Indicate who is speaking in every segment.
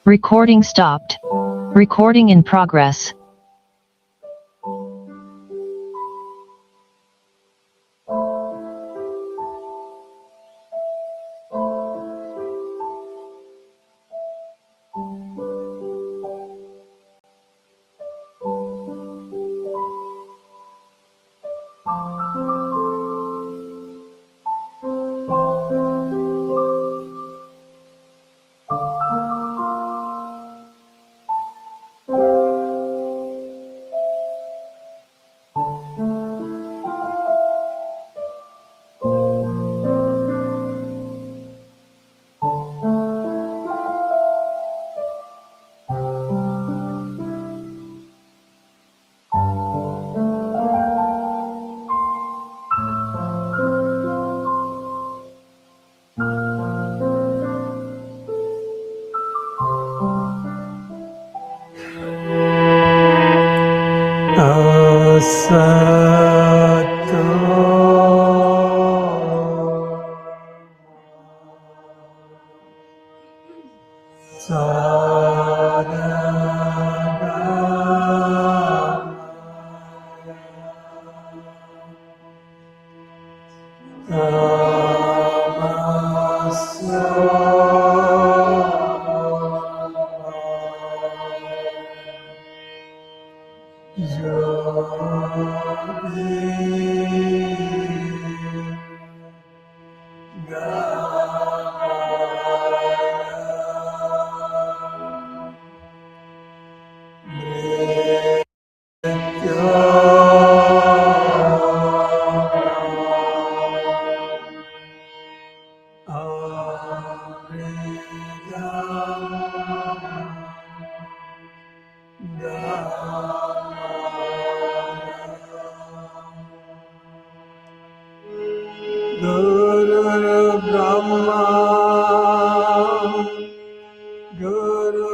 Speaker 1: Recording stopped. Recording in progress.
Speaker 2: Guru Brahma, Guru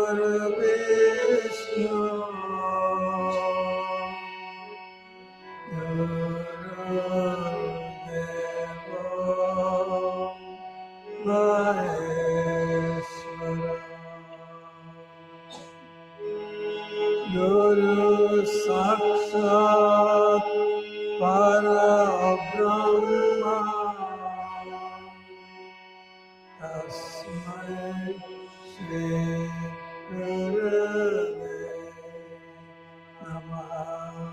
Speaker 2: Vishnu, Guru Deva, Maheshwara, Guru Sakshat Parabrahma, Tasmai Shri Gurudev Namah.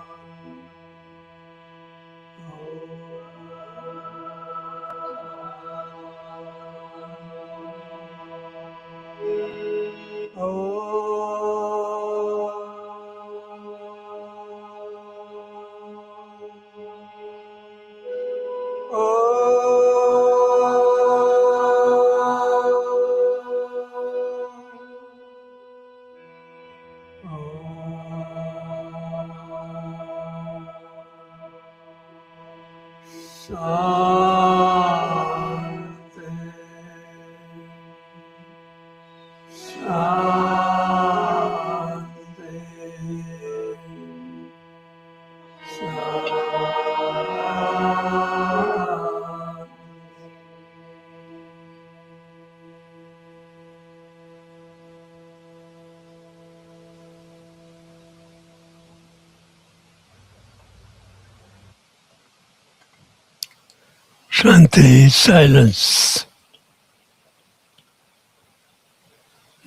Speaker 2: Shanti, silence.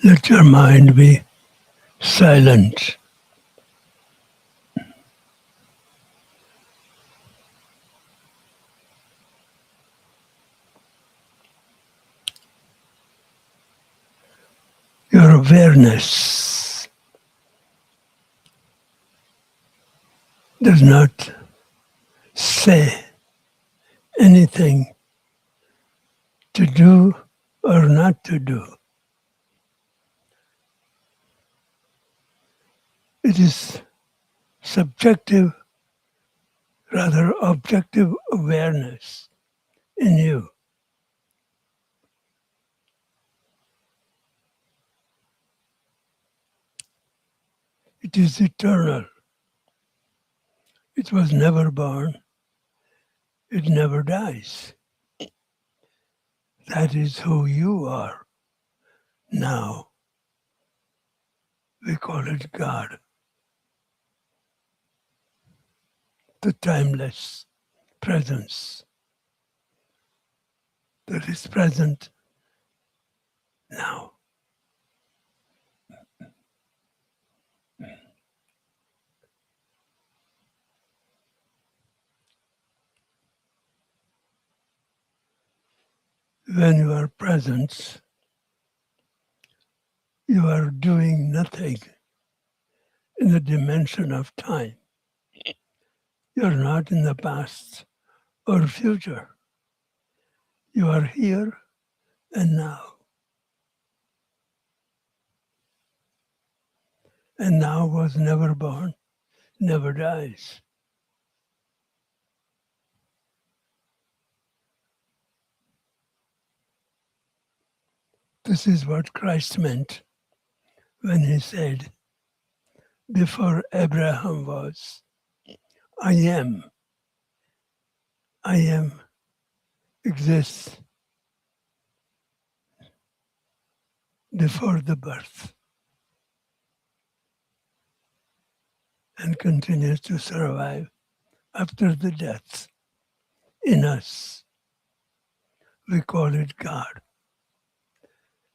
Speaker 2: Let your mind be silent. Your awareness does not say anything to do or not to do. It is subjective, rather objective awareness in you. It is eternal. It was never born. It never dies. That is who you are now. We call it God, the timeless presence that is present now. When you are present, you are doing nothing in the dimension of time. You're not in the past or future. You are here and now. And now was never born, never dies. This is what Christ meant when he said, before Abraham was, I am exists before the birth and continues to survive after the death in us. We call it God.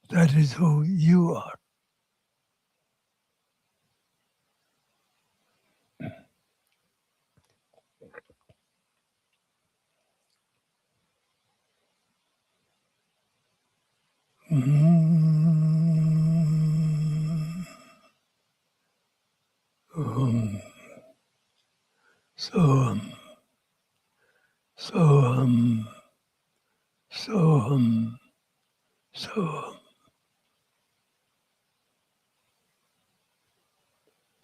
Speaker 2: That is who you are. Soham, Soham, Soham, Soham.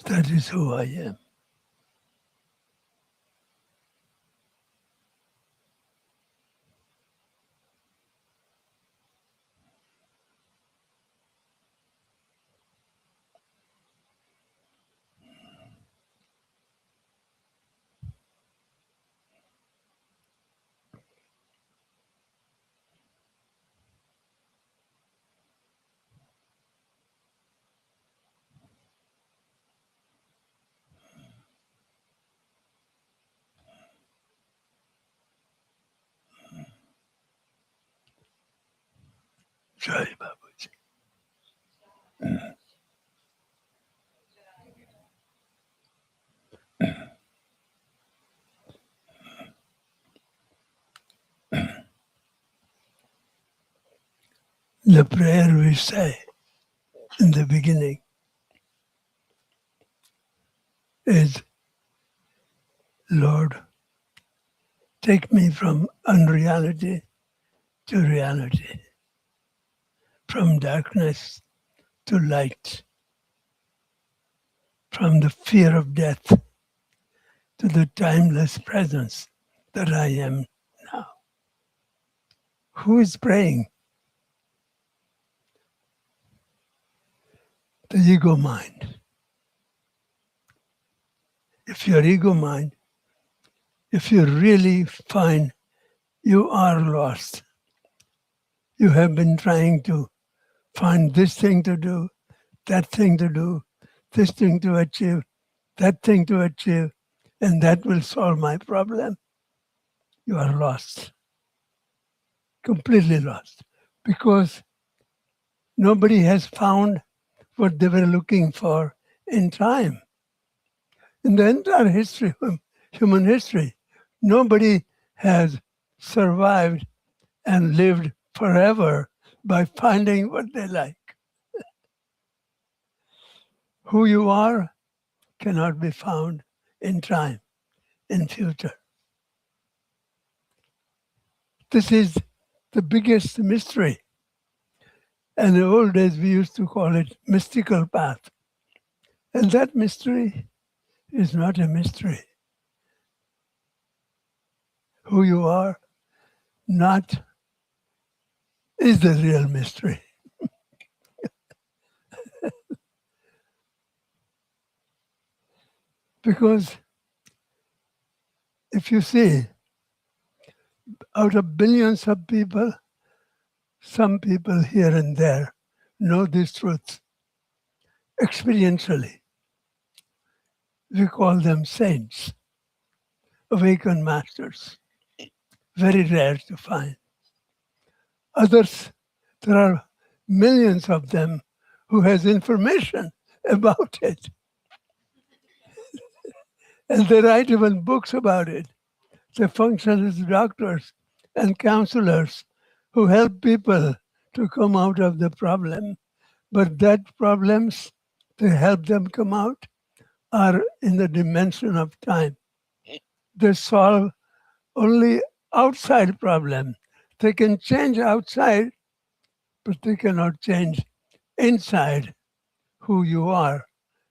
Speaker 2: That is who I am. Jai Babaji. The prayer we say in the beginning is, Lord, take me from unreality to reality, from darkness to light, from the fear of death to the timeless presence that I am now. Who is praying? The ego mind. If your ego mind, if you really find you are lost, you have been trying to find this thing to do, that thing to do, this thing to achieve, that thing to achieve, and that will solve my problem. You are lost, completely lost, because nobody has found what they were looking for in time. In the entire history of human history, nobody has survived and lived forever by finding what they like. Who you are cannot be found in time, in future. This is the biggest mystery. And in the old days, we used to call it mystical path. And that mystery is not a mystery. Who you are not is the real mystery. Because if you see, out of billions of people, some people here and there know these truths experientially. We call them saints, awakened masters, very rare to find. Others, there are millions of them who has information about it. And they write even books about it. They function as doctors and counselors who help people to come out of the problem. But that problems, to help them come out, are in the dimension of time. They solve only outside problem. They can change outside, but they cannot change inside who you are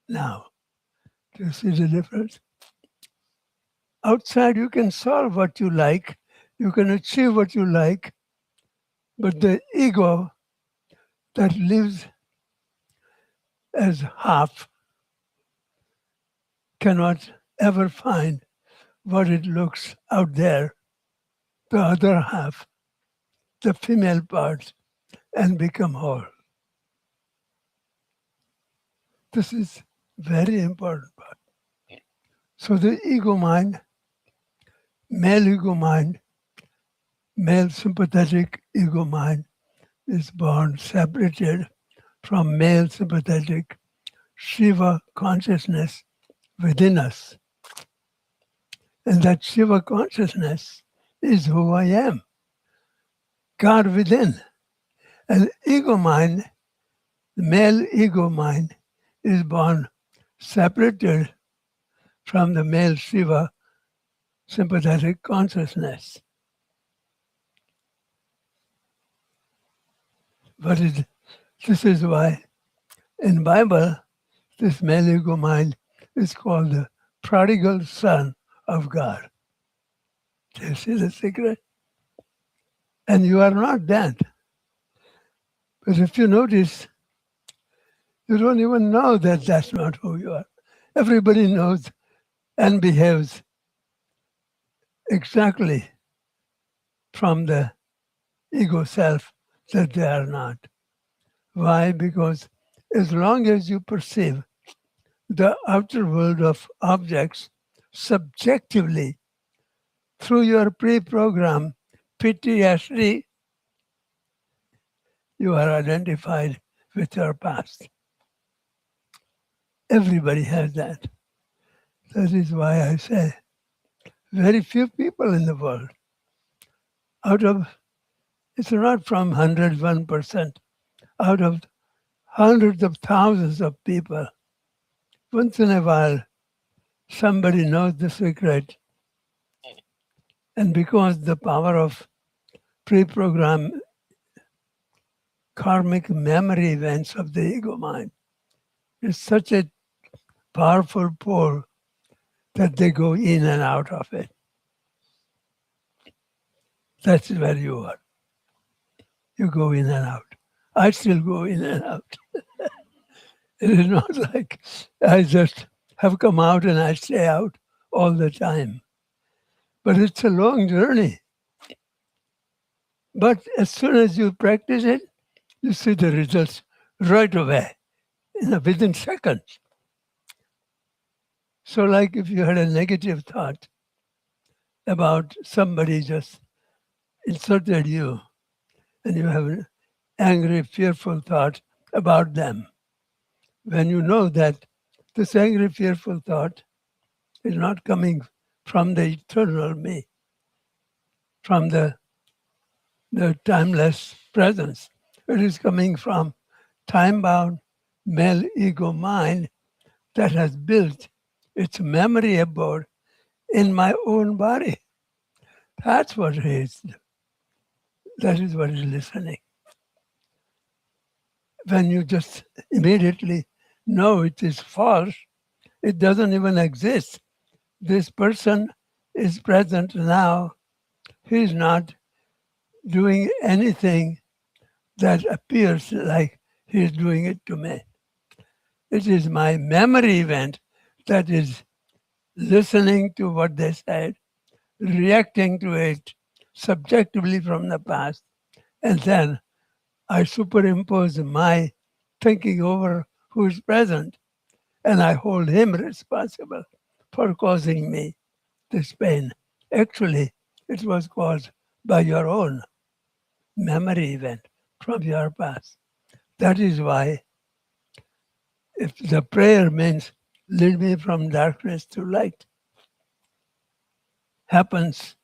Speaker 2: now. Do you see the difference? Outside, you can solve what you like, you can achieve what you like, but the ego that lives as half cannot ever find what it looks out there, the other half, the female part, and become whole. This is very important part. So the ego mind, male ego mind, male sympathetic ego mind is born separated from male sympathetic Shiva consciousness within us. And that Shiva consciousness is who I am, God within. And ego mind, the male ego mind, is born separated from the male Shiva sympathetic consciousness. This is why in Bible, this male ego mind is called the prodigal son of God. Do you see the secret? And you are not that. But if you notice, you don't even know that that's not who you are. Everybody knows and behaves exactly from the ego self that they are not. Why? Because as long as you perceive the outer world of objects subjectively through your pre-program PTSD, you are identified with your past. Everybody has that. That is why I say very few people in the world, out of, it's not from 101%, out of hundreds of thousands of people, once in a while, somebody knows the secret. And because the power of pre-program karmic memory events of the ego mind is such a powerful pull that they go in and out of it. That's where you are. You go in and out. I still go in and out. It is not like I just have come out and I stay out all the time. But it's a long journey. But as soon as you practice it, you see the results right away, within seconds. So like if you had a negative thought about somebody just insulted you, and you have an angry, fearful thought about them, when you know that this angry, fearful thought is not coming from the eternal me, from the timeless presence. It is coming from time-bound male ego mind that has built its memory abode in my own body. That's what it is. That is what is listening. When you just immediately know it is false, it doesn't even exist. This person is present now. He's not doing anything that appears like he's doing it to me. It is my memory event that is listening to what they said, reacting to it subjectively from the past, and then I superimpose my thinking over who is present, and I hold him responsible for causing me this pain. Actually, it was caused by your own memory event from your past. That is why if the prayer means lead me from darkness to light, happens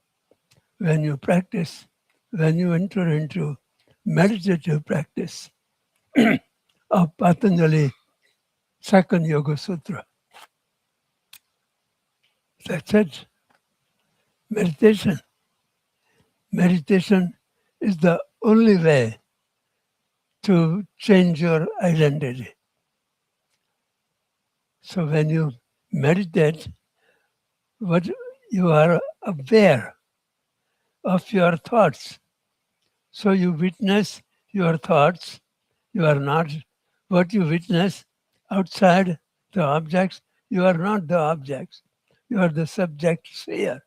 Speaker 2: when you practice, when you enter into meditative practice of Patanjali Second Yoga Sutra. That's it. Meditation. Meditation is the only way to change your identity. So when you meditate, what you are aware of your thoughts. So you witness your thoughts. You are not what you witness outside the objects. You are not the objects. You are the subject sphere.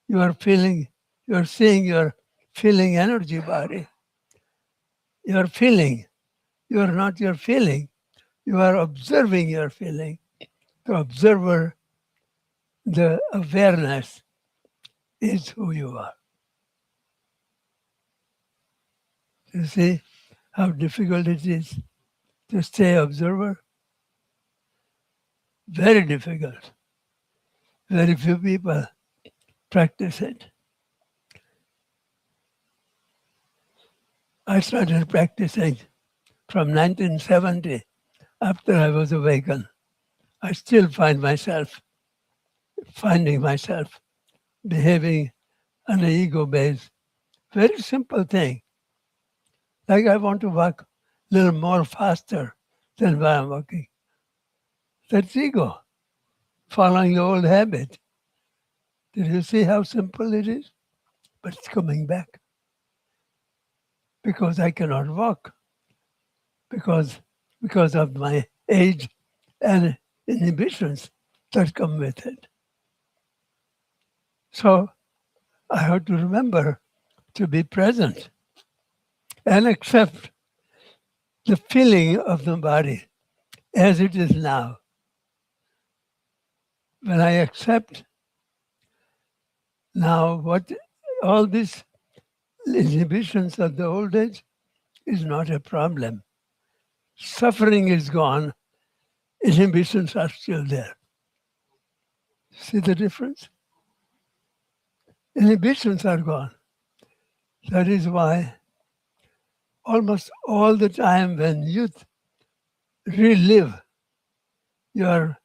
Speaker 2: You are feeling, you are seeing your feeling energy body. You are feeling. You are not your feeling. You are observing your feeling. The observer, the awareness is who you are. You see how difficult it is to stay observer? Very difficult. Very few people practice it. I started practicing from 1970 after I was awakened. I still finding myself behaving on an ego base. Very simple thing. Like I want to walk a little more faster than when I'm walking. That's ego, following the old habit. Did you see how simple it is? But it's coming back because I cannot walk because of my age and inhibitions that come with it. So I have to remember to be present and accept the feeling of the body as it is now. When I accept now what all these inhibitions of the old age is not a problem. Suffering is gone, inhibitions are still there. See the difference? Inhibitions are gone. That is why almost all the time when youth relive your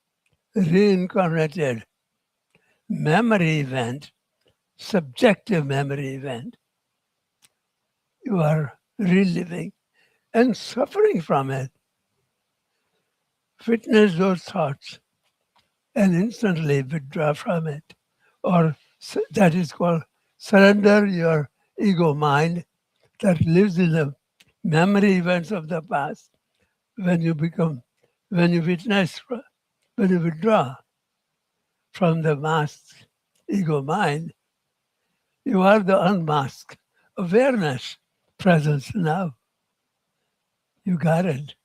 Speaker 2: reincarnated memory event, subjective memory event, you are reliving and suffering from it. Witness those thoughts and instantly withdraw from it. Or that is called surrender your ego mind that lives in the memory events of the past. When you witness, when you withdraw from the masked ego mind, you are the unmasked awareness presence now. You got it.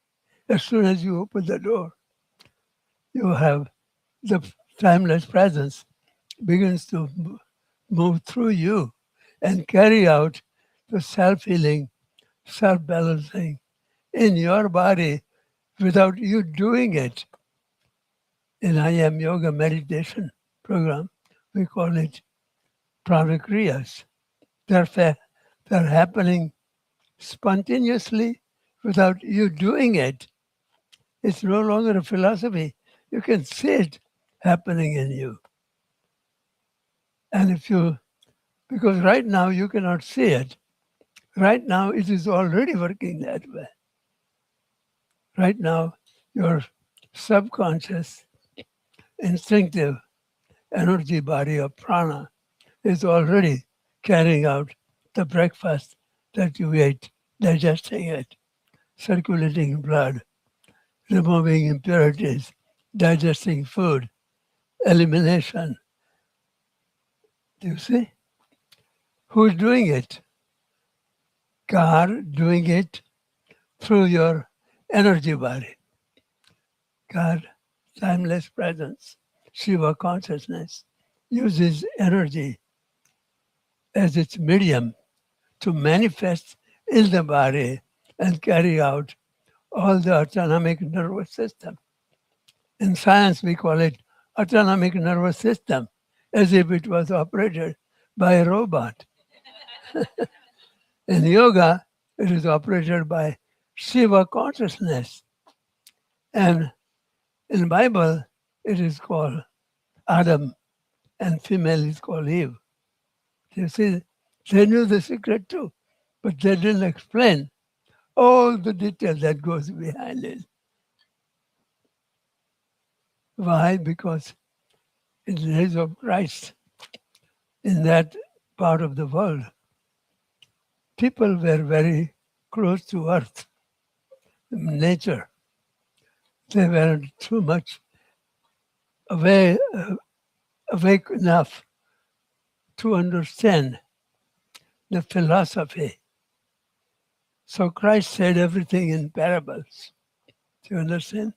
Speaker 2: As soon as you open the door, you have the timeless presence begins to move through you and carry out the self-healing, self-balancing in your body without you doing it. In I Am Yoga meditation program, we call it pranakriyas. They're happening spontaneously without you doing it. It's no longer a philosophy. You can see it happening in you. And because right now you cannot see it, right now it is already working that way. Right now, your subconscious, instinctive energy body of prana is already carrying out the breakfast that you ate, digesting it, circulating blood, removing impurities, digesting food, elimination. Do you see? Who's doing it? God doing it through your energy body. God, timeless presence, Shiva consciousness, uses energy as its medium to manifest in the body and carry out all the autonomic nervous system. In science, we call it autonomic nervous system, as if it was operated by a robot. In yoga, it is operated by Shiva consciousness. And in Bible, it is called Adam, and female is called Eve. You see, they knew the secret too, but they didn't explain all the detail that goes behind it. Why? Because in the days of Christ, in that part of the world, people were very close to earth, nature. They weren't too much awake enough to understand the philosophy. So Christ said everything in parables. Do you understand?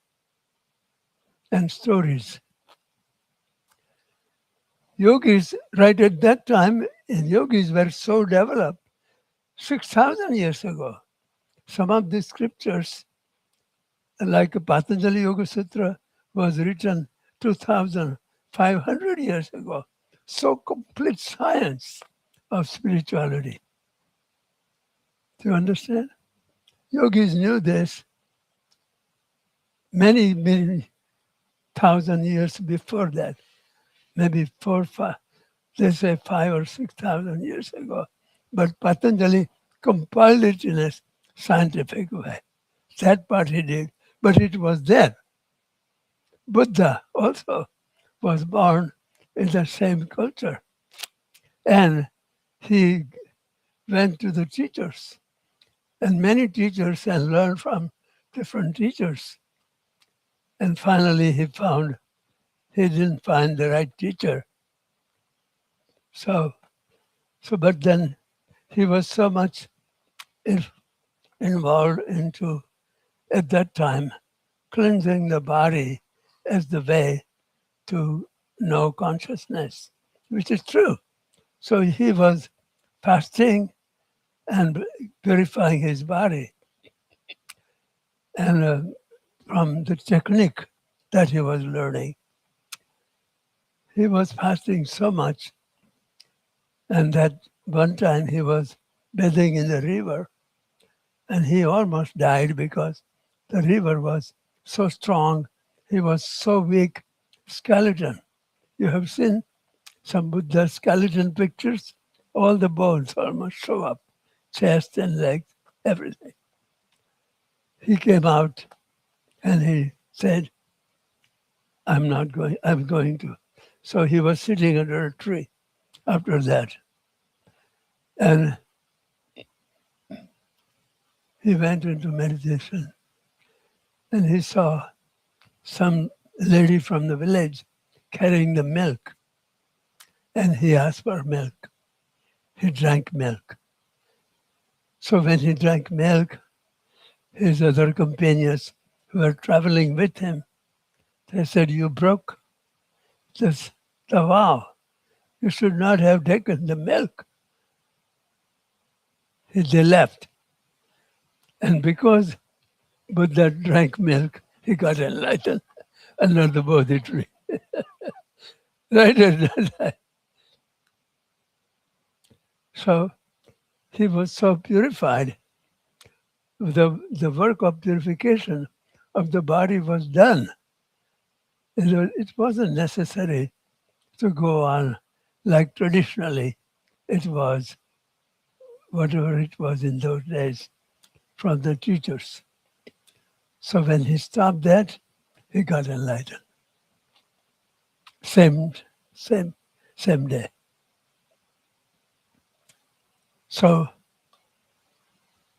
Speaker 2: And stories. Yogis, right at that time, yogis were so developed 6,000 years ago. Some of the scriptures, like Patanjali Yoga Sutra, was written 2,500 years ago. So complete science of spirituality. Do you understand? Yogis knew this many thousand years before that, maybe 5, let's say 5 or 6,000 years ago. But Patanjali compiled it in a scientific way. That part he did, but it was there. Buddha also was born in the same culture, and he went to the teachers, and many teachers, and learned from different teachers. And finally, he didn't find the right teacher. So, but then he was so much involved into, at that time, cleansing the body as the way to know consciousness, which is true. So he was fasting and purifying his body. And from the technique that he was learning, he was fasting so much, and that one time he was bathing in the river, and he almost died because the river was so strong. He was so weak, skeleton. You have seen some Buddha skeleton pictures? All the bones almost show up, chest and legs, everything. He came out and he said, I'm going to. So he was sitting under a tree after that. And he went into meditation and he saw some lady from the village carrying the milk. And he asked for milk. He drank milk. So when he drank milk, his other companions who were traveling with him, they said, you broke the vow. You should not have taken the milk. They left. And because Buddha drank milk, he got enlightened under the Bodhi tree. Right at that time. So he was so purified. The work of purification of the body was done. It wasn't necessary to go on like traditionally it was, whatever it was in those days from the teachers. So when he stopped that, he got enlightened. Same day. So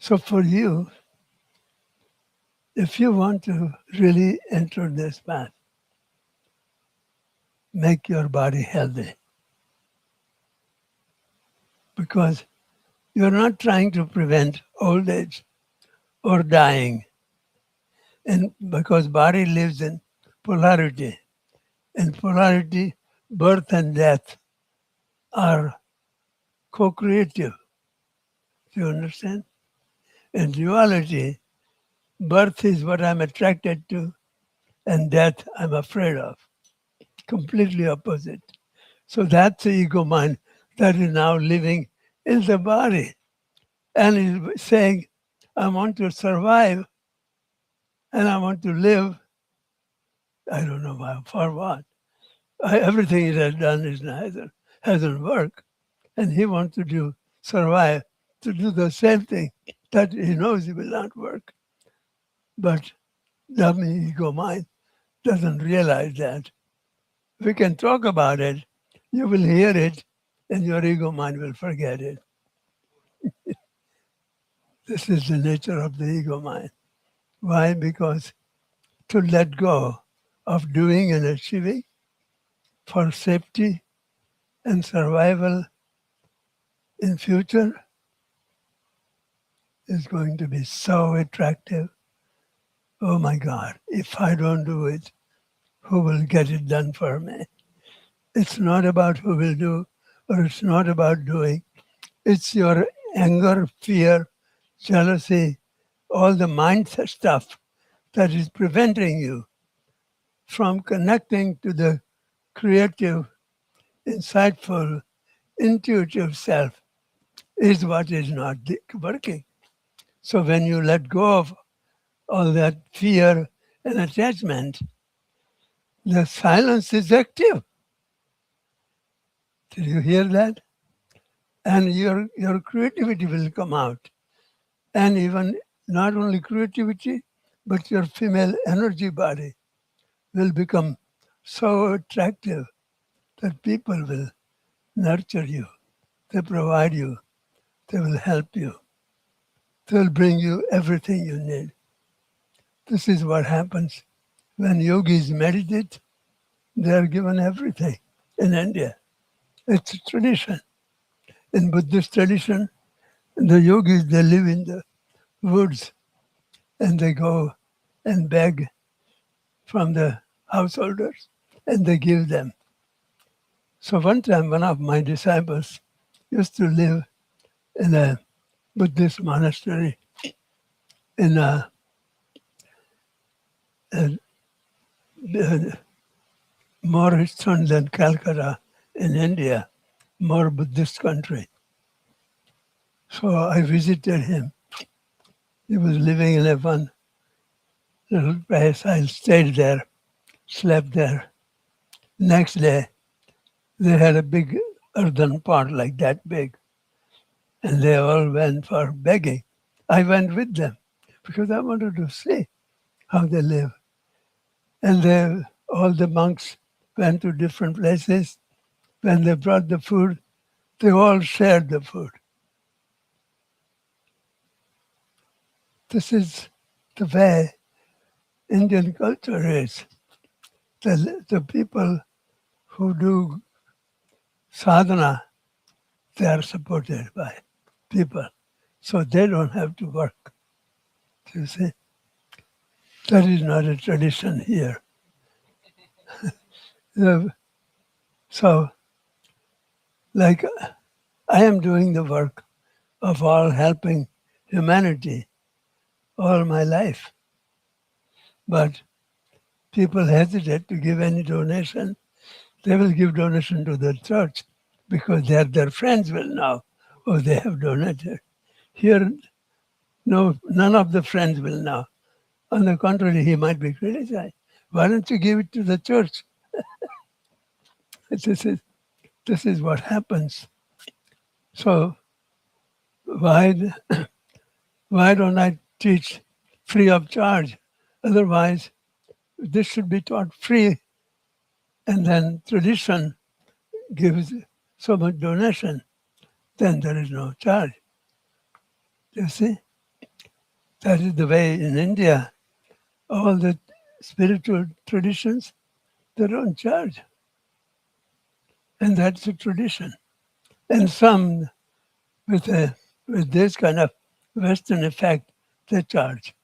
Speaker 2: for you, if you want to really enter this path, make your body healthy. Because you're not trying to prevent old age or dying. And because body lives in polarity. And polarity, birth and death are co-creative. Do you understand? In duality, birth is what I'm attracted to, and death I'm afraid of. Completely opposite. So that's the ego mind that is now living in the body and is saying, I want to survive and I want to live. I don't know why, for what. Everything he has done hasn't worked. And he wants to survive, to do the same thing that he knows it will not work. But dummy ego mind doesn't realize that. We can talk about it, you will hear it, and your ego mind will forget it. This is the nature of the ego mind. Why? Because to let go of doing and achieving for safety and survival in future is going to be so attractive. oh my God, if I don't do it, who will get it done for me? It's not about who will do, or it's not about doing. It's your anger, fear, jealousy, all the mindset stuff that is preventing you from connecting to the creative, insightful, intuitive self is what is not working. So when you let go of all that fear and attachment, the silence is active. Did you hear that? And your creativity will come out. And even not only creativity, but your female energy body will become so attractive that people will nurture you. They provide you. They will help you. They will bring you everything you need. This is what happens when yogis meditate. They are given everything in India. It's a tradition. In Buddhist tradition, the yogis, they live in the woods and they go and beg from the householders and they give them. So one time, one of my disciples used to live in a Buddhist monastery in a more eastern than Calcutta in India, more Buddhist country. So I visited him. He was living in a one little place. I stayed there, slept there. Next day, they had a big earthen pot like that big, and they all went for begging. I went with them because I wanted to see how they live. And all the monks went to different places. When they brought the food, they all shared the food. This is the way Indian culture is. The people who do sadhana, they are supported by people. So they don't have to work. You see? That is not a tradition here. Uh, So, like, I am doing the work of all helping humanity all my life. But people hesitate to give any donation. They will give donation to the church because their friends will know, oh, they have donated. Here, no, none of the friends will know. On the contrary, he might be criticized. Why don't you give it to the church? This is, this is what happens. So why, why don't I teach free of charge? Otherwise, this should be taught free, and then tradition gives so much donation, then there is no charge. You see? That is the way in India, all the spiritual traditions, they don't charge. And that's a tradition. And some with this kind of Western effect, they charge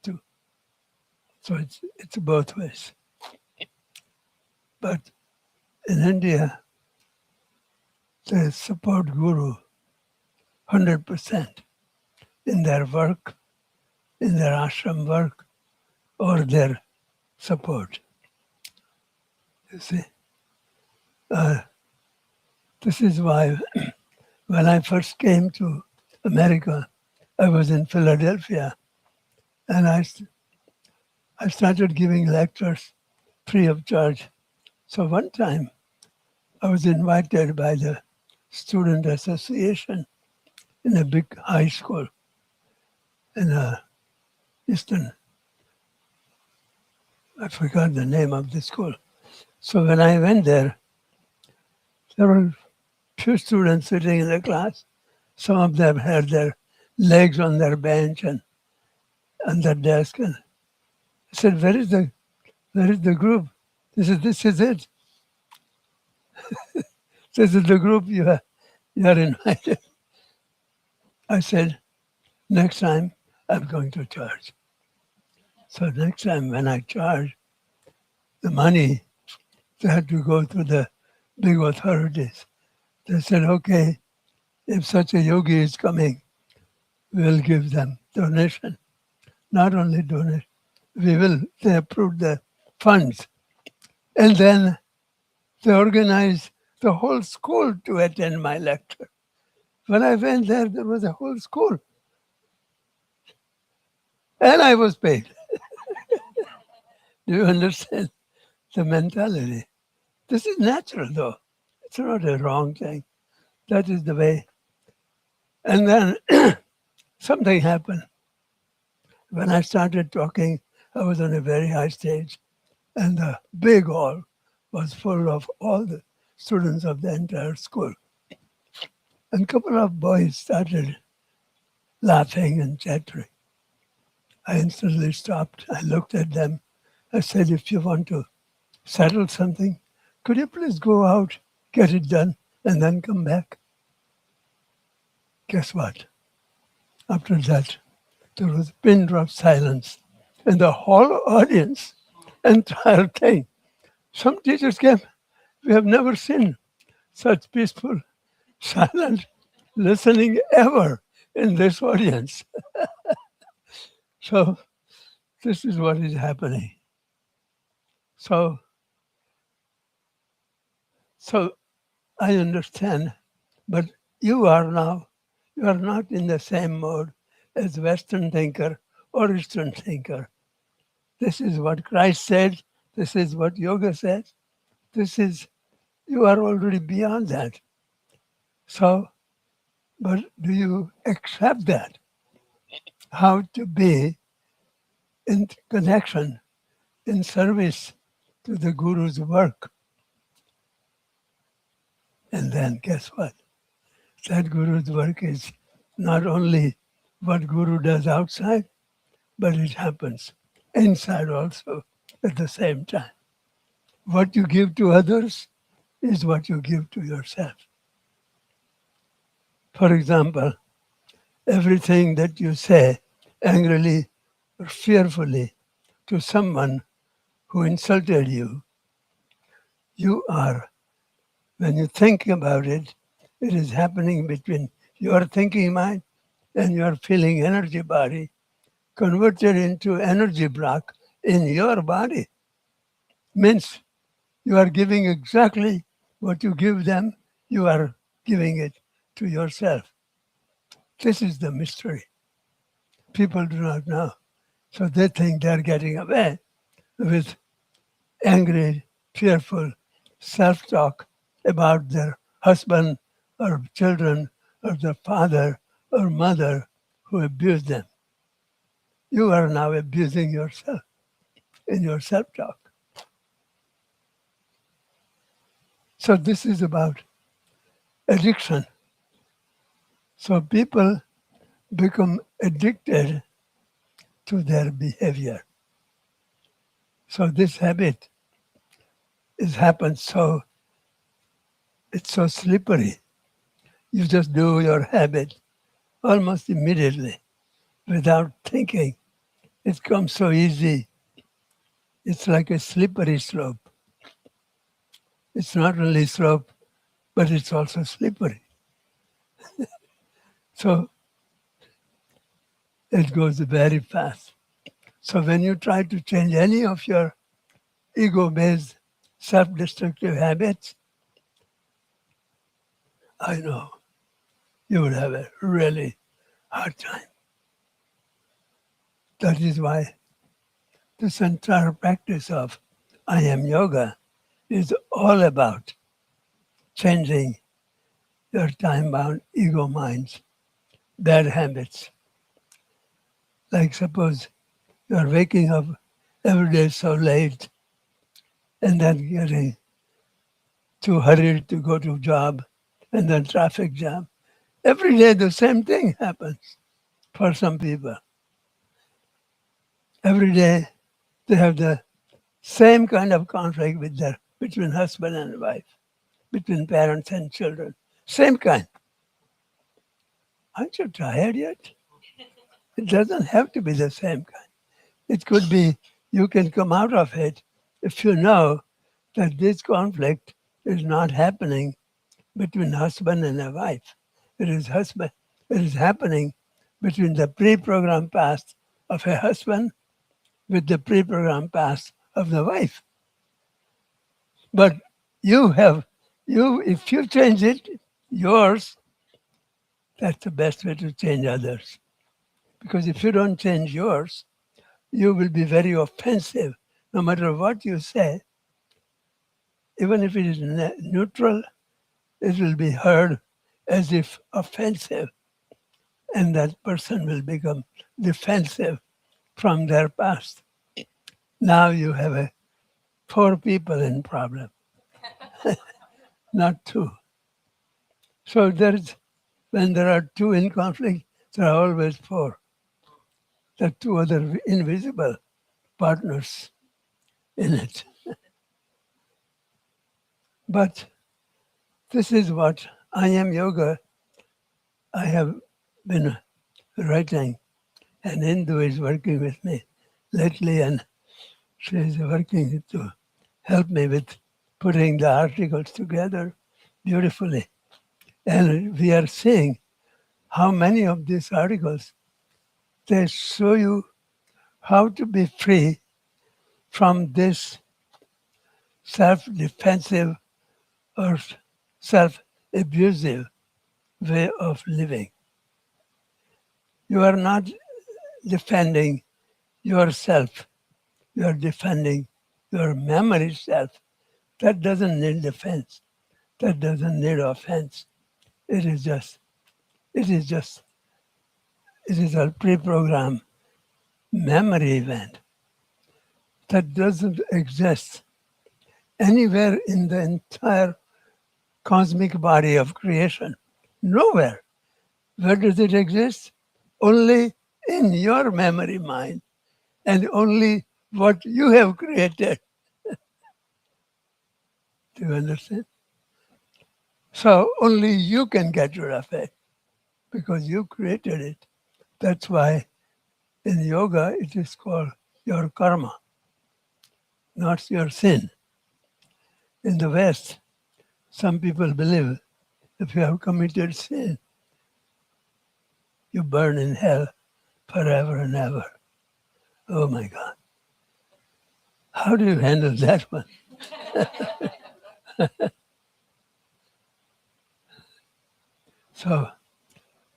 Speaker 2: too. So it's both ways. But in India, they support Guru 100% in their work, in their ashram work, or their support. You see, this is why when I first came to America, I was in Philadelphia, and I started giving lectures free of charge. So one time, I was invited by the Student Association in a big high school in Eastern. I forgot the name of the school. So when I went there were few students sitting in the class. Some of them had their legs on their bench and on their desk. And I said, where is the group? They said, this is it. This is the group you are invited. I said, next time I'm going to church. So next time when I charge the money, they had to go to the big authorities. They said, okay, if such a yogi is coming, we'll give them donation. Not only donation, they approved the funds. And then they organized the whole school to attend my lecture. When I went there was a whole school. And I was paid. Do you understand the mentality? This is natural, though. It's not a wrong thing. That is the way. And then something happened. When I started talking, I was on a very high stage, and the big hall was full of all the students of the entire school. And a couple of boys started laughing and chattering. I instantly stopped. I looked at them. I said, if you want to settle something, could you please go out, get it done, and then come back? Guess what? After that, there was a pin drop silence. And the whole audience, entire thing, some teachers came. We have never seen such peaceful, silent listening ever in this audience. So this is what is happening. So I understand, but you are not in the same mode as Western thinker or Eastern thinker. This is what Christ said. This is what yoga says. You are already beyond that. So, but do you accept that? How to be in connection, in service to the Guru's work. And then guess what? That Guru's work is not only what Guru does outside, but it happens inside also at the same time. What you give to others is what you give to yourself. For example, everything that you say angrily or fearfully to someone who insulted you, when you think about it, it is happening between your thinking mind and your feeling energy body converted into energy block in your body. Means you are giving exactly what you give them, you are giving it to yourself. This is the mystery. People do not know. So they think they're getting away with angry, fearful self-talk about their husband or children or their father or mother who abused them. You are now abusing yourself in your self-talk. So this is about addiction. So people become addicted to their behavior. So this habit happens it's so slippery. You just do your habit almost immediately without thinking. It comes so easy. It's like a slippery slope. It's not only slope, but it's also slippery. So it goes very fast. So when you try to change any of your ego-based self-destructive habits, I know you would have a really hard time. That is why this entire practice of I am yoga is all about changing your time-bound ego minds, bad habits. Like suppose you're waking up every day so late and then getting too hurried to go to job and then traffic jam. Every day the same thing happens for some people. Every day they have the same kind of conflict between husband and wife, between parents and children. Same kind. Aren't you tired yet? It doesn't have to be the same kind. It could be you can come out of it if you know that this conflict is not happening between husband and a wife. It is happening between the pre-programmed past of a husband with the pre-programmed past of the wife. But if you change it, yours, that's the best way to change others. Because if you don't change yours, you will be very offensive. No matter what you say, even if it is neutral, it will be heard as if offensive. And that person will become defensive from their past. Now you have 4 people in problem, not 2. So when there are 2 in conflict, there are always 4. There are 2 other invisible partners in it. But this is what I Am Yoga I have been writing, and Hindu is working with me lately, and she is working to help me with putting the articles together beautifully. And we are seeing how many of these articles, they show you how to be free from this self-defensive or self-abusive way of living. You are not defending yourself. You are defending your memory self. That doesn't need defense. That doesn't need offense. It is a pre-programmed memory event that doesn't exist anywhere in the entire cosmic body of creation. Nowhere. Where does it exist? Only in your memory mind, and only what you have created. Do you understand? So only you can get rid of it because you created it. That's why in yoga it is called your karma, not your sin. In the West, some people believe if you have committed sin, you burn in hell forever and ever. Oh my God. How do you handle that one? So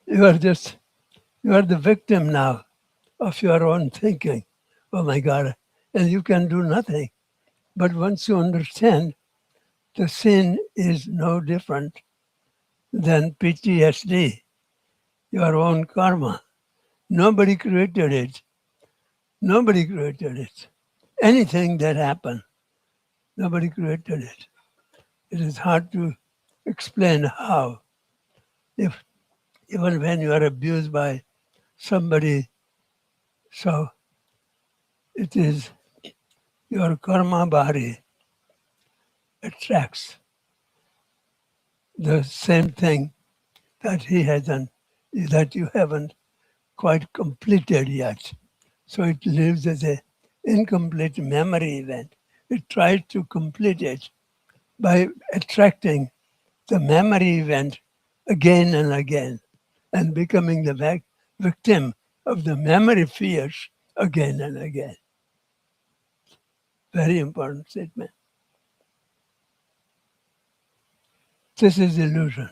Speaker 2: you are the victim now of your own thinking. Oh my God. And you can do nothing. But once you understand the sin is no different than PTSD, your own karma. Nobody created it. Nobody created it. Anything that happened, nobody created it. It is hard to explain how. If even when you are abused by somebody, so it is your karma body attracts the same thing that he hasn't, that you haven't quite completed yet. So it lives as an incomplete memory event. It tries to complete it by attracting the memory event again and again and becoming the victim of the memory fears again and again. Very important statement. This is illusion.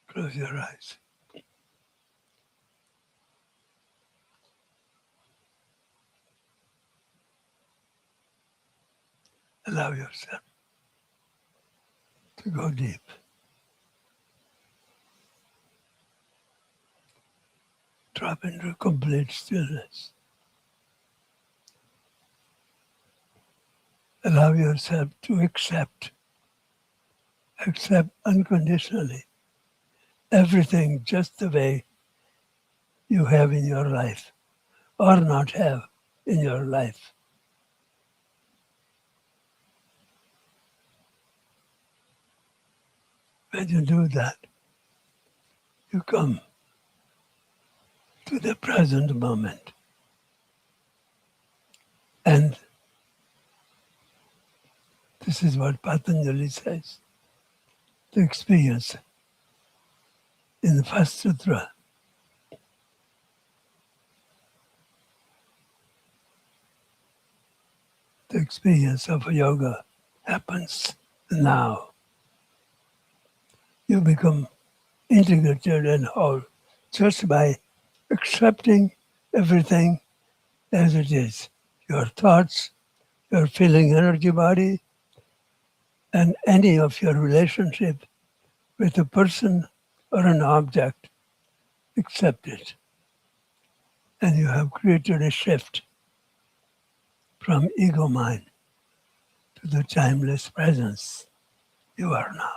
Speaker 2: Close your eyes. Allow yourself to go deep. Drop into complete stillness. Allow yourself to accept unconditionally everything just the way you have in your life or not have in your life. When you do that, you come to the present moment. And this is what Patanjali says. The experience in the first sutra. The experience of yoga happens now. You become integrated and whole just by accepting everything as it is. Your thoughts, your feeling energy body, and any of your relationship with a person or an object, accept it. And you have created a shift from ego mind to the timeless presence you are now.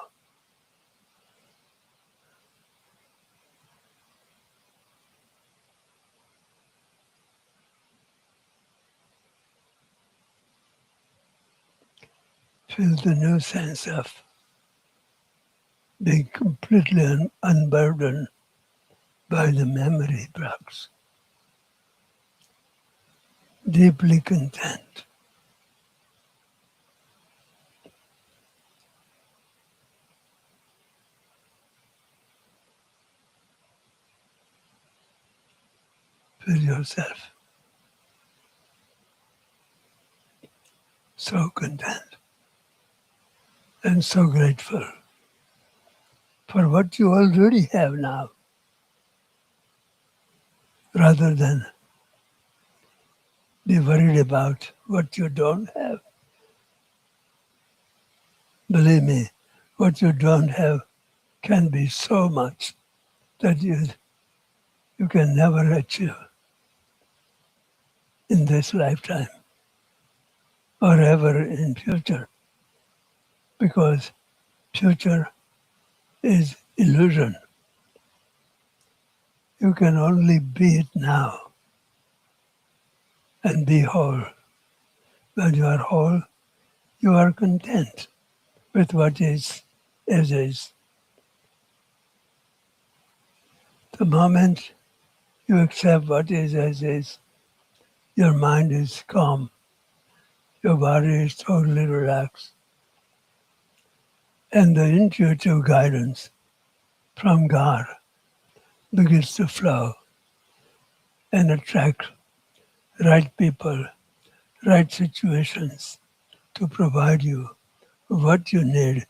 Speaker 2: Feel the new sense of being completely unburdened by the memory blocks, deeply content. Feel yourself so content and so grateful for what you already have now, rather than be worried about what you don't have. Believe me, what you don't have can be so much that you can never achieve in this lifetime or ever in future, because future is illusion. You can only be it now and be whole. When you are whole, you are content with what is as is. The moment you accept what is as is, your mind is calm, your body is totally relaxed, and the intuitive guidance from God begins to flow and attract right people, right situations to provide you what you need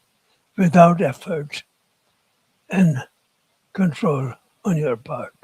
Speaker 2: without effort and control on your part.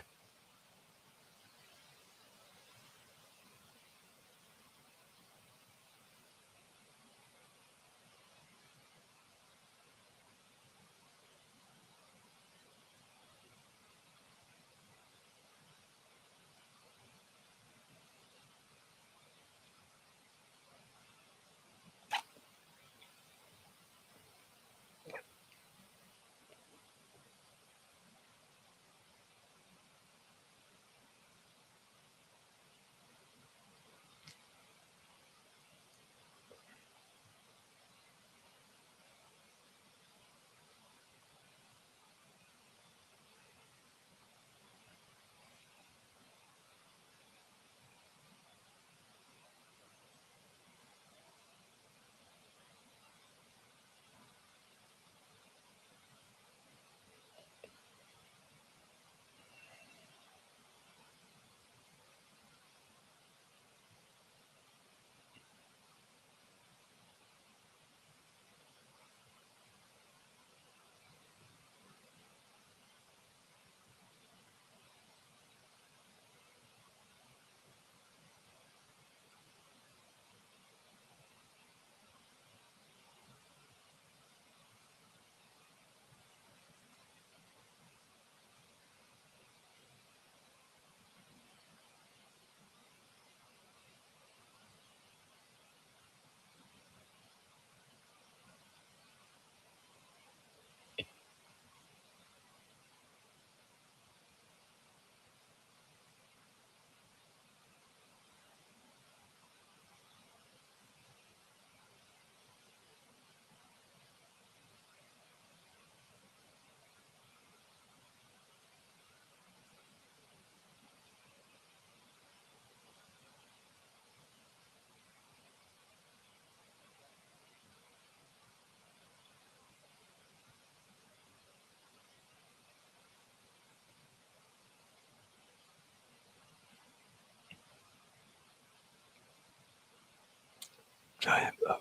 Speaker 2: Jai Baba.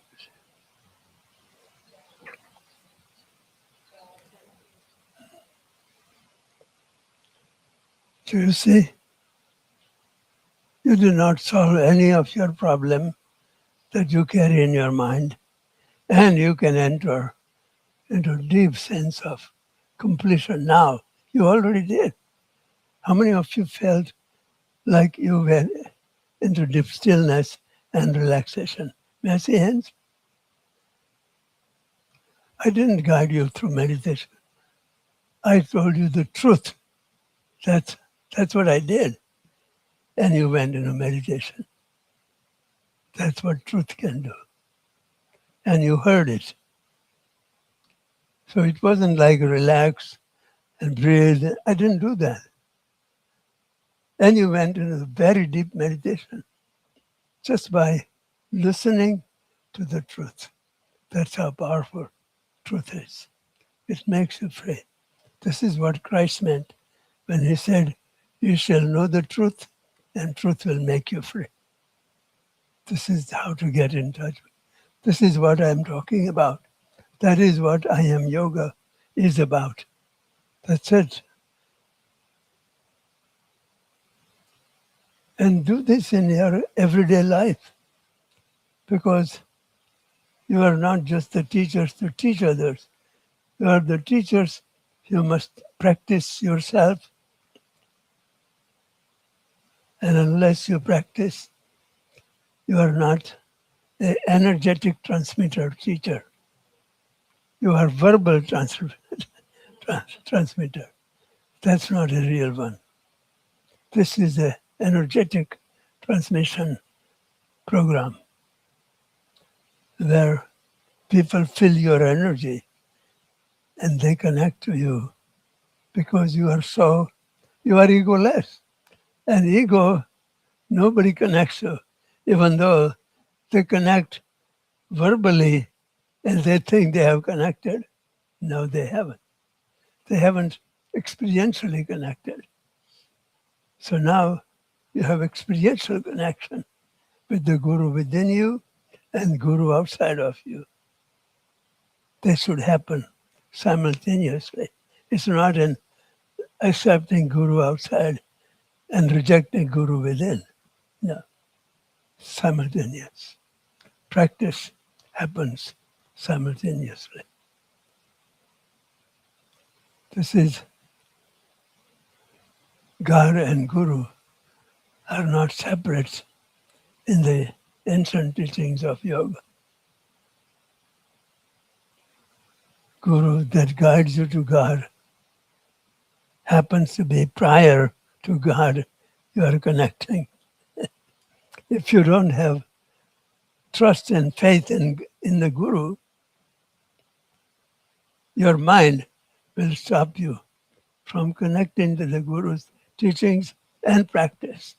Speaker 2: So you see, you do not solve any of your problem that you carry in your mind, and you can enter into a deep sense of completion now. You already did. How many of you felt like you went into deep stillness and relaxation? May I see hands? I didn't guide you through meditation. I told you the truth. That's, that's what I did. And you went into meditation. That's what truth can do. And you heard it. So it wasn't like relax and breathe. I didn't do that. And you went into a very deep meditation just by listening to the truth. That's how powerful truth is. It makes you free. This is what Christ meant when he said, "You shall know the truth, and truth will make you free." This is how to get in touch. This is what I'm talking about. That is what I Am Yoga is about. That's it. And do this in your everyday life, because you are not just the teachers to teach others. You are the teachers. You must practice yourself. And unless you practice, you are not an energetic transmitter teacher. You are verbal transmitter. That's not a real one. This is an energetic transmission program where people feel your energy and they connect to you because you are egoless. And ego, nobody connects to, even though they connect verbally and they think they have connected. No, they haven't. They haven't experientially connected. So now you have experiential connection with the Guru within you and Guru outside of you. They should happen simultaneously. It's not an accepting Guru outside and rejecting Guru within. No, simultaneous. Practice happens simultaneously. This is God and Guru are not separate in the ancient teachings of yoga. Guru that guides you to God happens to be prior to God you are connecting. If you don't have trust and faith in the Guru, your mind will stop you from connecting to the Guru's teachings and practice.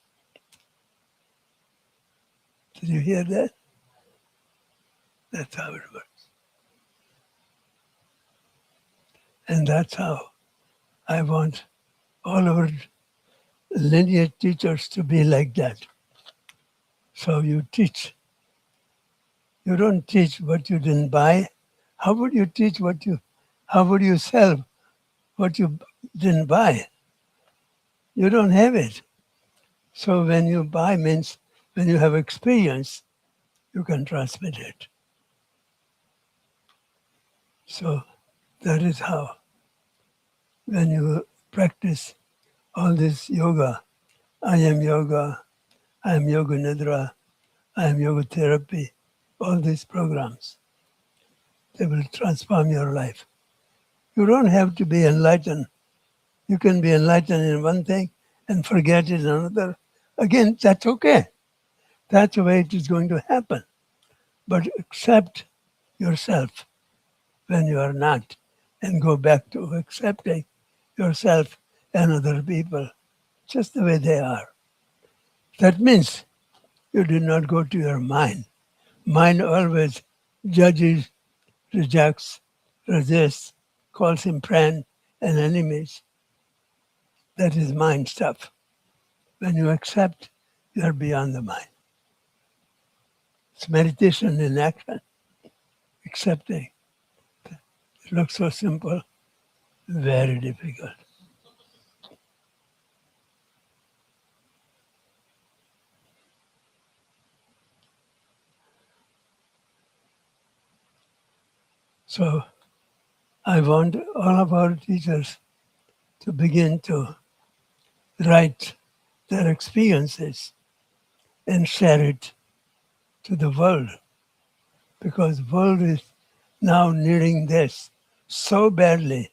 Speaker 2: Did you hear that? That's how it works. And that's how I want all our lineage teachers to be like that. So you teach. You don't teach what you didn't buy. How would you teach how would you sell what you didn't buy? You don't have it. So when you buy means when you have experience, you can transmit it. So that is how, when you practice all this yoga, I am yoga, I am yoga nidra, I am yoga therapy, all these programs, they will transform your life. You don't have to be enlightened. You can be enlightened in one thing and forget it in another. Again, that's okay. That's the way it is going to happen. But accept yourself when you are not and go back to accepting yourself and other people just the way they are. That means you do not go to your mind. Mind always judges, rejects, resists, calls him friend and enemies. That is mind stuff. When you accept, you are beyond the mind. It's meditation in action, accepting. It looks so simple, very difficult. So I want all of our teachers to begin to write their experiences and share it to the world, because the world is now needing this so badly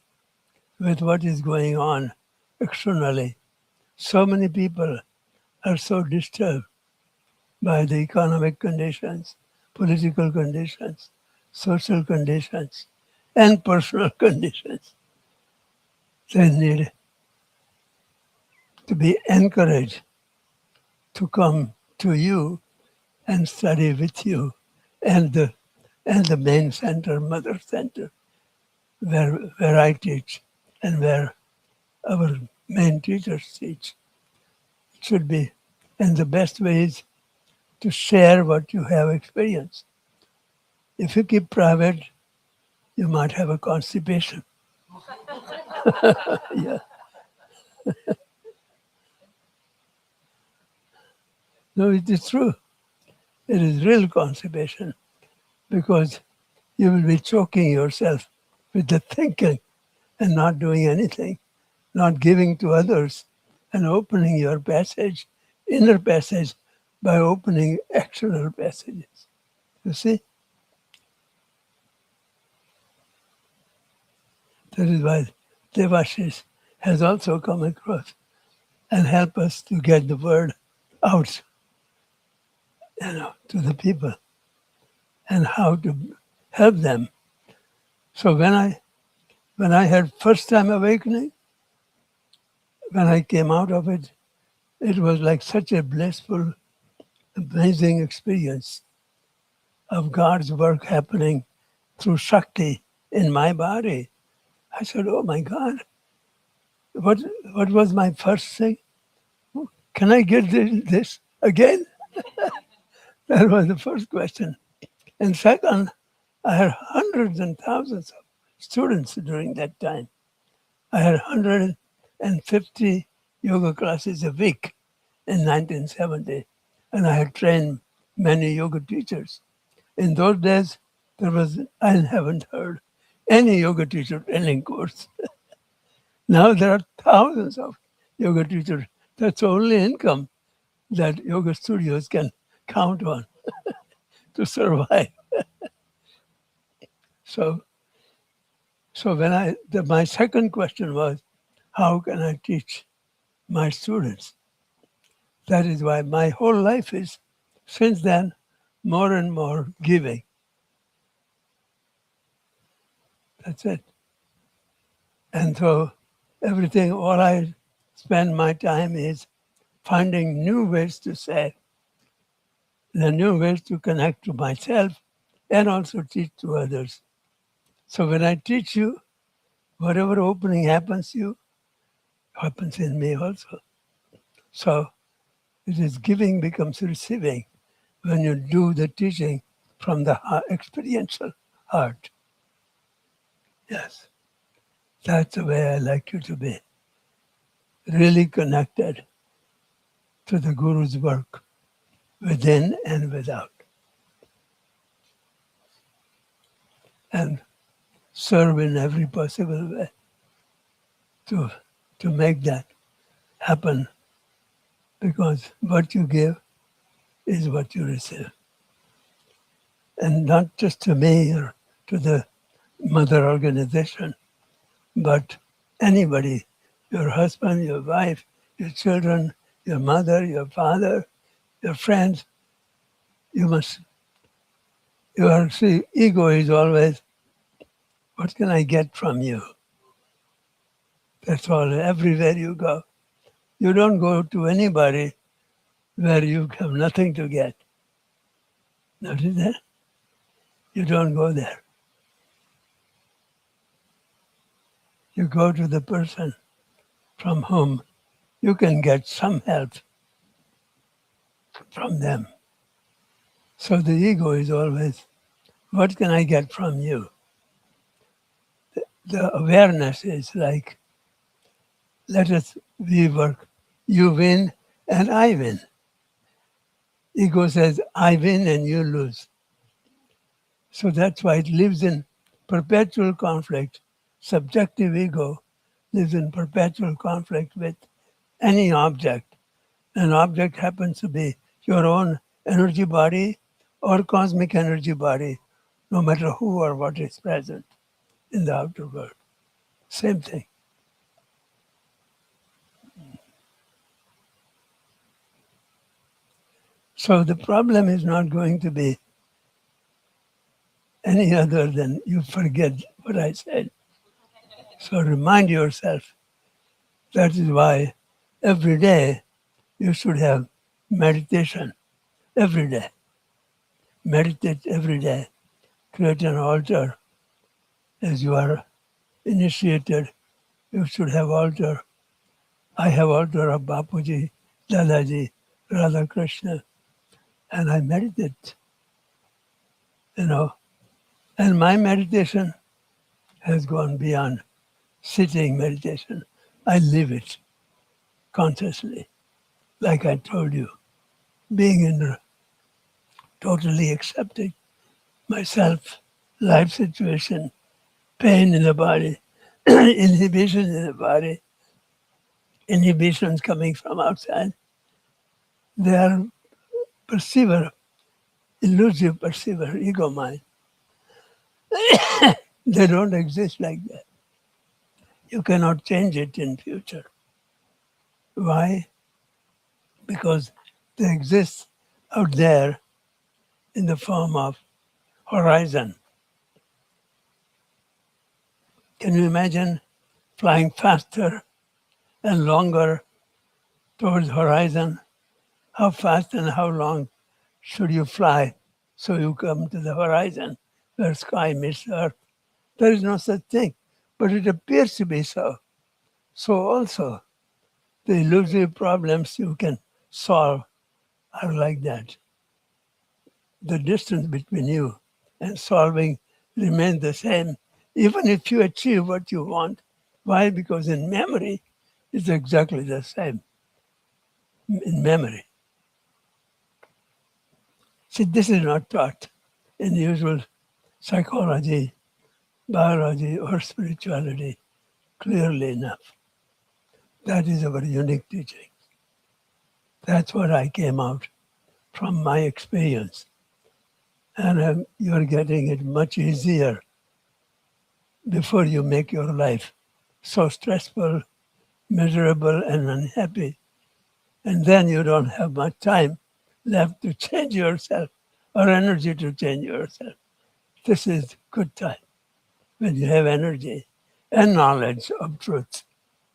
Speaker 2: with what is going on externally. So many people are so disturbed by the economic conditions, political conditions, social conditions, and personal conditions. They need to be encouraged to come to you and study with you and the main center, mother center, where I teach and where our main teachers teach. It should be. And the best way is to share what you have experienced. If you keep private, you might have a constipation. Yeah. No, it is true. It is real constipation because you will be choking yourself with the thinking and not doing anything, not giving to others, and opening your passage, inner passage, by opening external passages. You see? That is why Devashish has also come across and help us to get the word out, to the people and how to help them. So when I had first time awakening, when I came out of it, it was like such a blissful, amazing experience of God's work happening through Shakti in my body. I said, oh my God, what was my first thing? Can I get this again? That was the first question. And second, I had hundreds and thousands of students during that time. I had 150 yoga classes a week in 1970, and I had trained many yoga teachers. In those days, I haven't heard any yoga teacher training course. Now there are thousands of yoga teachers. That's the only income that yoga studios can count on to survive. So my second question was, how can I teach my students? That is why my whole life is, since then, more and more giving. That's it. And so all I spend my time is finding new ways to say, the new ways to connect to myself and also teach to others. So when I teach you, whatever opening happens in me also. So it is giving becomes receiving when you do the teaching from the experiential heart. Yes, that's the way I like you to be. Really connected to the Guru's work within and without. And serve in every possible way to make that happen, because what you give is what you receive. And not just to me or to the mother organization, but anybody, your husband, your wife, your children, your mother, your father, your friends. Ego is always, what can I get from you? That's all, everywhere you go. You don't go to anybody where you have nothing to get. Notice that? You don't go there. You go to the person from whom you can get some help from them. So the ego is always, what can I get from you? The awareness is like, let us we work. You win and I win. Ego says, I win and you lose. So that's why it lives in perpetual conflict. Subjective ego lives in perpetual conflict with any object. An object happens to be your own energy body or cosmic energy body, no matter who or what is present in the outer world. Same thing. So the problem is not going to be any other than you forget what I said. So remind yourself. That is why every day you should have meditation. Every day. Meditate every day. Create an altar. As you are initiated, you should have altar. I have altar of Bapuji, Dadaji, Radha Krishna, and I meditate, you know. And my meditation has gone beyond sitting meditation. I live it consciously, like I told you, being in totally accepting myself, life situation, pain in the body, inhibition in the body, inhibitions coming from outside. They are perceiver, elusive perceiver, ego mind. They don't exist like that. You cannot change it in future. Why? Because they exist out there in the form of horizon. Can you imagine flying faster and longer towards horizon? How fast and how long should you fly so you come to the horizon where sky meets earth? There is no such thing, but it appears to be so. So also, the elusive problems you can solve are like that. The distance between you and solving remains the same, even if you achieve what you want. Why? Because in memory, it's exactly the same. In memory. See, this is not taught in the usual psychology, biology, or spirituality clearly enough. That is our unique teaching. That's what I came out from my experience. And you're getting it much easier before you make your life so stressful, miserable, and unhappy. And then you don't have much time left to change yourself or energy to change yourself. This is good time. When you have energy and knowledge of truth,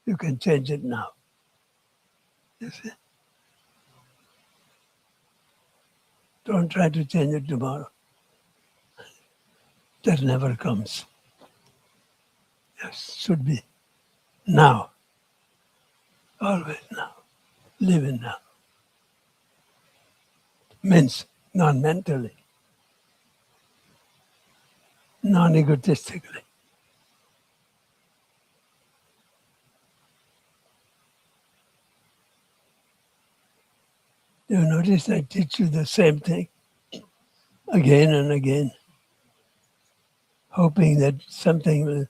Speaker 2: you can change it now. You see? Don't try to change it tomorrow. That never comes. Yes, should be now. Always now. Live in now. Means non-mentally, non-egotistically. You notice I teach you the same thing again and again, hoping that something will,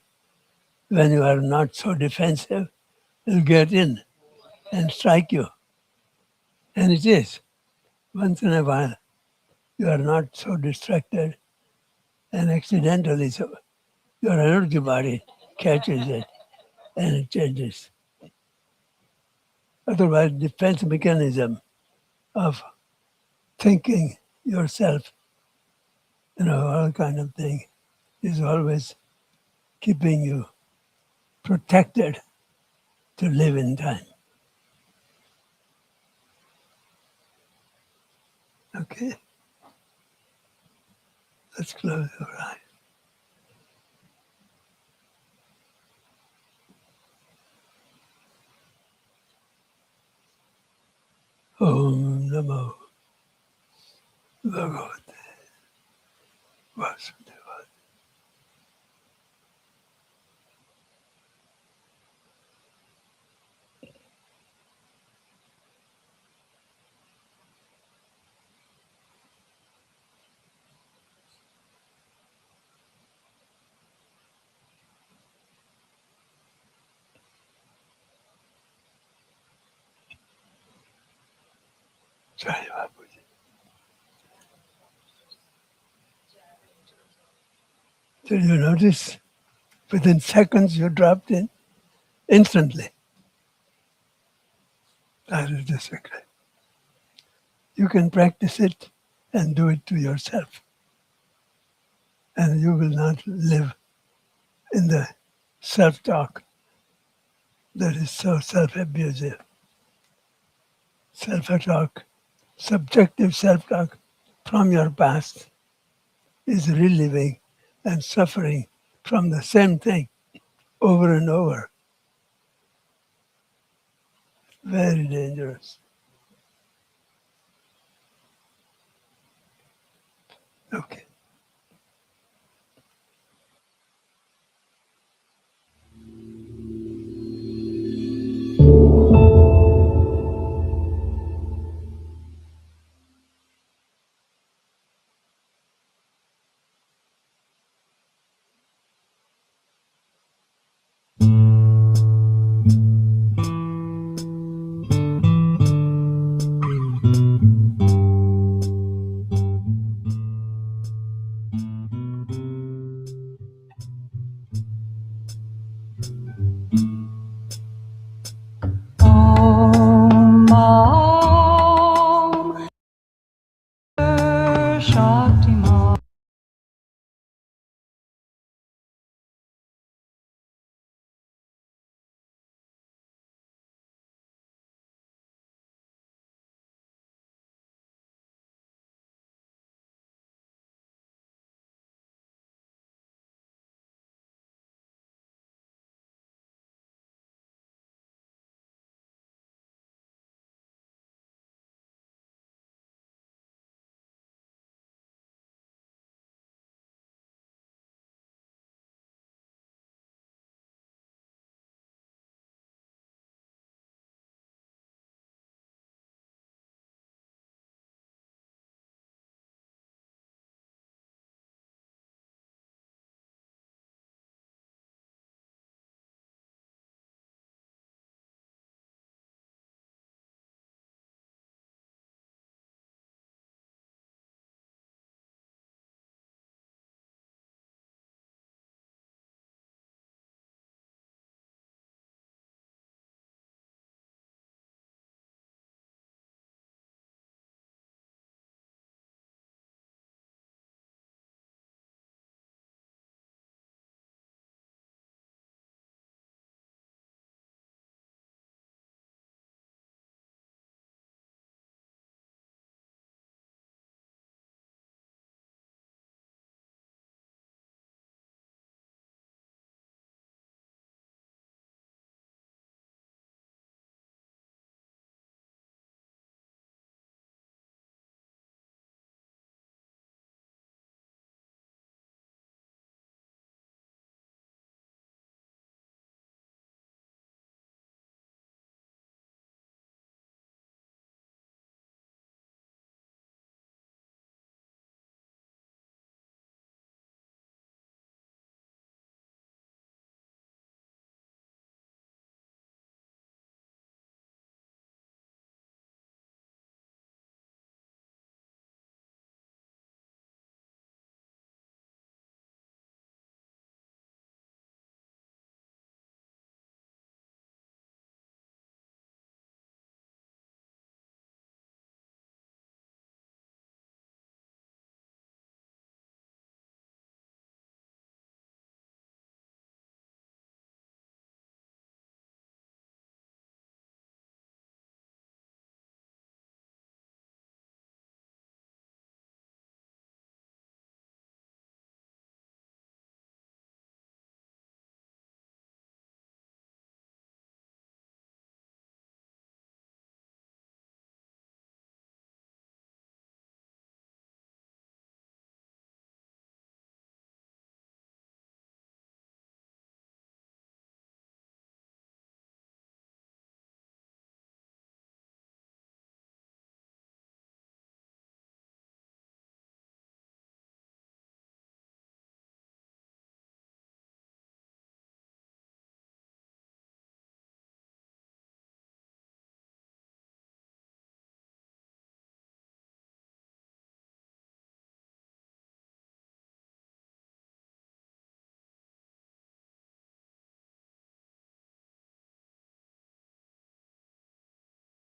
Speaker 2: when you are not so defensive, will get in and strike you. And it is. Once in a while, you are not so distracted and accidentally so your energy body catches it and it changes. Otherwise, defense mechanism of thinking yourself, all kind of thing is always keeping you protected to live in time. Okay? Let's close our eyes. Om Namo Bhagavate Vasudeva. Jai Babuji. Did you notice? Within seconds, you dropped in instantly. That is the secret. You can practice it and do it to yourself. And you will not live in the self-talk that is so self-abusive. Self-talk, subjective self-talk from your past is reliving and suffering from the same thing over and over. Very dangerous. Okay.